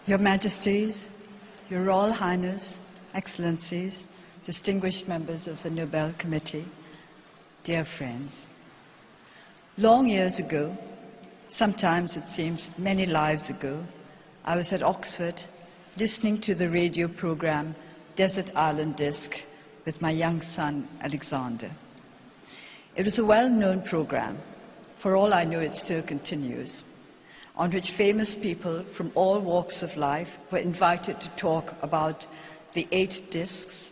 Your Majesties, Your Royal Highness, Excellencies, distinguished members of the Nobel Committee, dear friends. Long years ago, sometimes it seems many lives ago, I was at Oxford listening to the radio program Desert Island Disc with my young son Alexander. It was a well-known program. For all I know, it still continues, on which famous people from all walks of life were invited to talk about the 8 discs,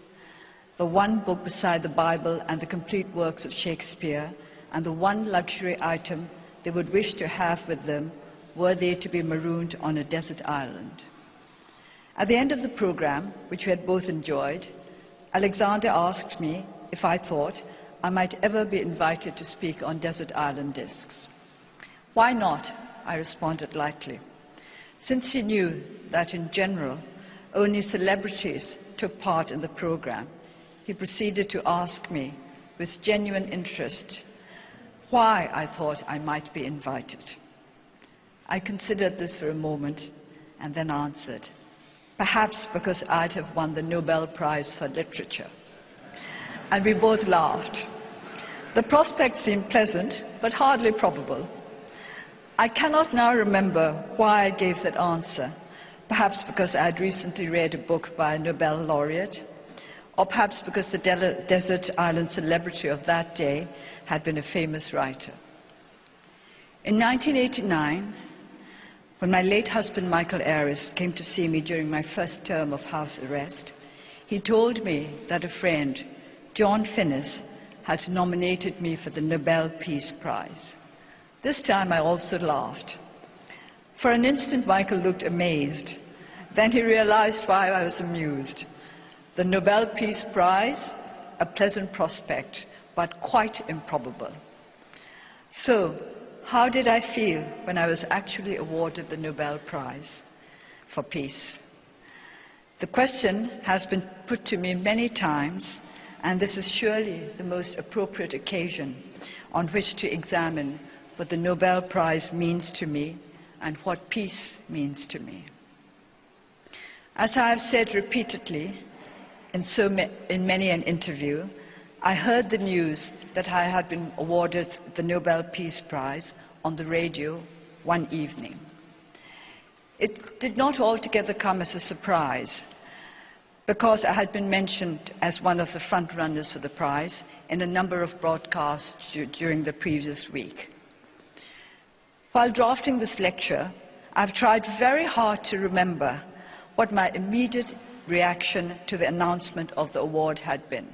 the one book beside the Bible and the complete works of Shakespeare, and the one luxury item they would wish to have with them were they to be marooned on a desert island. At the end of the program, which we had both enjoyed, Alexander asked me if I thought I might ever be invited to speak on desert island discs. Why not? I responded lightly. Since he knew that in general only celebrities took part in the program, he proceeded to ask me with genuine interest why I thought I might be invited. I considered this for a moment and then answered, perhaps because I'd have won the Nobel Prize for Literature. And we both laughed. The prospect seemed pleasant, but hardly probable. I cannot now remember why I gave that answer, perhaps because I had recently read a book by a Nobel laureate, or perhaps because the desert island celebrity of that day had been a famous writer. In 1989, when my late husband Michael Ayres came to see me during my first term of house arrest, he told me that a friend, John Finnis, had nominated me for the Nobel Peace Prize. This time I also laughed. For an instant Michael looked amazed. Then he realized why I was amused. The Nobel Peace Prize, a pleasant prospect, but quite improbable. So, how did I feel when I was actually awarded the Nobel Prize for Peace? The question has been put to me many times, and this is surely the most appropriate occasion on which to examine what the Nobel Prize means to me and what peace means to me. As I have said repeatedly in many an interview, I heard the news that I had been awarded the Nobel Peace Prize on the radio one evening. It did not altogether come as a surprise, because I had been mentioned as one of the front-runners for the prize in a number of broadcasts during the previous week. While drafting this lecture, I've tried very hard to remember what my immediate reaction to the announcement of the award had been.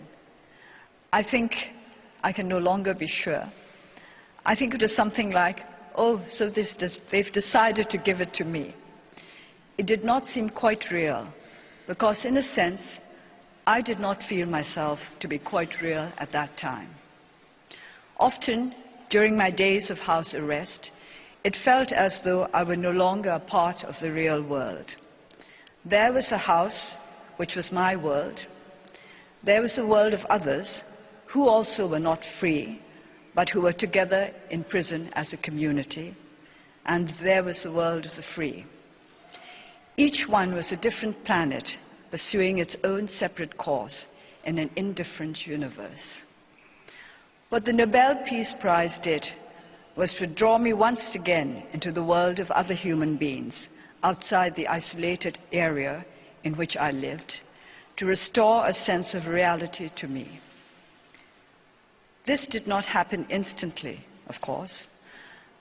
I think I can no longer be sure. I think it was something like, oh, so they've decided to give it to me. It did not seem quite real, because in a sense, I did not feel myself to be quite real at that time. Often, during my days of house arrest, it felt as though I were no longer a part of the real world. There was a house, which was my world. There was a world of others, who also were not free, but who were together in prison as a community. And there was the world of the free. Each one was a different planet, pursuing its own separate course in an indifferent universe. What the Nobel Peace Prize did was to draw me once again into the world of other human beings, outside the isolated area in which I lived, to restore a sense of reality to me. This did not happen instantly, of course,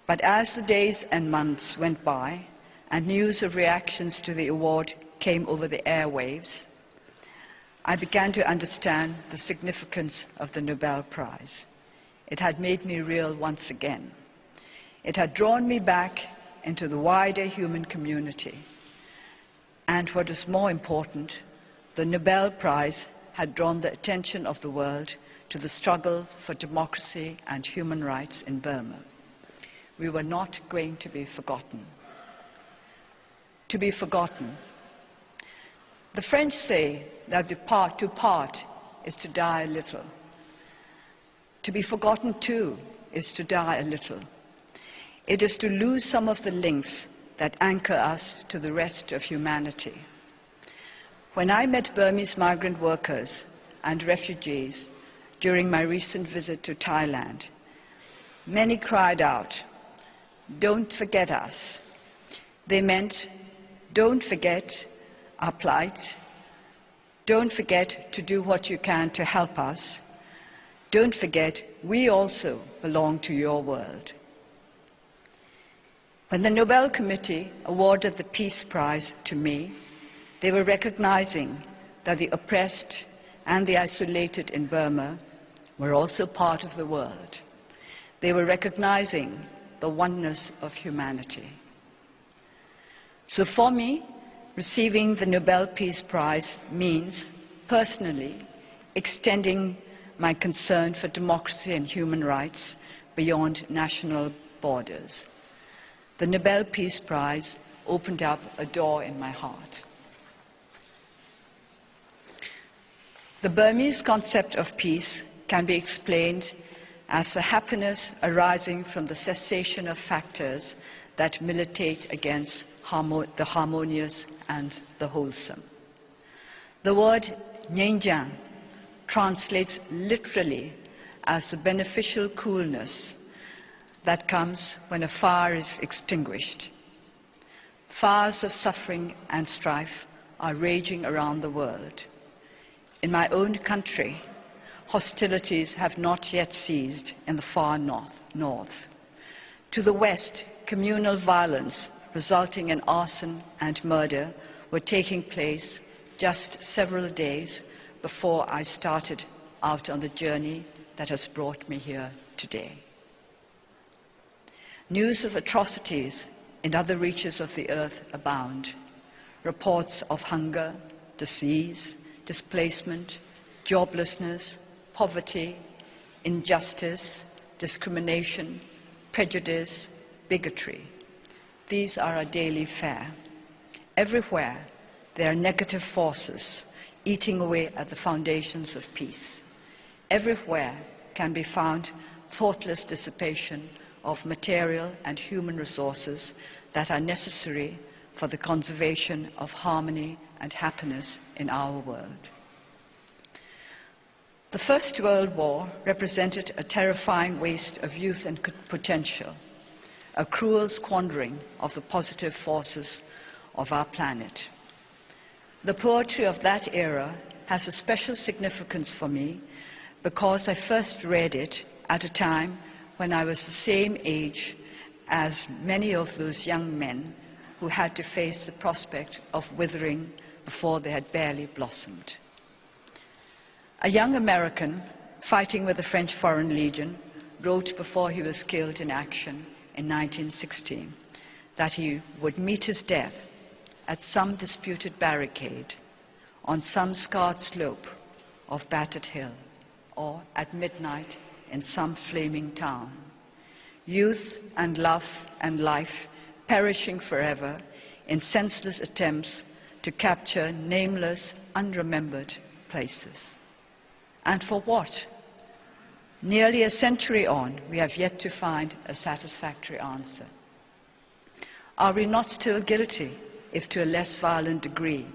but as the days and months went by, and news of reactions to the award came over the airwaves, I began to understand the significance of the Nobel Prize. It had made me real once again. It had drawn me back into the wider human community. And what was more important, the Nobel Prize had drawn the attention of the world to the struggle for democracy and human rights in Burma. We were not going to be forgotten. To be forgotten. The French say that to part is to die a little. To be forgotten too is to die a little. It is to lose some of the links that anchor us to the rest of humanity. When I met Burmese migrant workers and refugees during my recent visit to Thailand, many cried out, "Don't forget us." They meant, don't forget our plight, don't forget to do what you can to help us, don't forget we also belong to your world. When the Nobel Committee awarded the Peace Prize to me, they were recognizing that the oppressed and the isolated in Burma were also part of the world. They were recognizing the oneness of humanity. So for me, receiving the Nobel Peace Prize means, personally, extending my concern for democracy and human rights beyond national borders. The Nobel Peace Prize opened up a door in my heart. The Burmese concept of peace can be explained as the happiness arising from the cessation of factors that militate against the harmonious and the wholesome. The word "nyenjang" translates literally as the beneficial coolness that comes when a fire is extinguished. Fires of suffering and strife are raging around the world. In my own country, hostilities have not yet ceased in the far north. To the west, communal violence resulting in arson and murder were taking place just several days before I started out on the journey that has brought me here today. News of atrocities in other reaches of the earth abound. Reports of hunger, disease, displacement, joblessness, poverty, injustice, discrimination, prejudice, bigotry. These are our daily fare. Everywhere there are negative forces eating away at the foundations of peace. Everywhere can be found thoughtless dissipation of material and human resources that are necessary for the conservation of harmony and happiness in our world. The First World War represented a terrifying waste of youth and potential, a cruel squandering of the positive forces of our planet. The poetry of that era has a special significance for me because I first read it at a time when I was the same age as many of those young men who had to face the prospect of withering before they had barely blossomed. A young American fighting with the French Foreign Legion wrote before he was killed in action in 1916 that he would meet his death at some disputed barricade, on some scarred slope of battered hill, or at midnight in some flaming town. Youth and love and life perishing forever in senseless attempts to capture nameless, unremembered places. And for what? Nearly a century on, we have yet to find a satisfactory answer. Are we not still guilty, if to a less violent degree,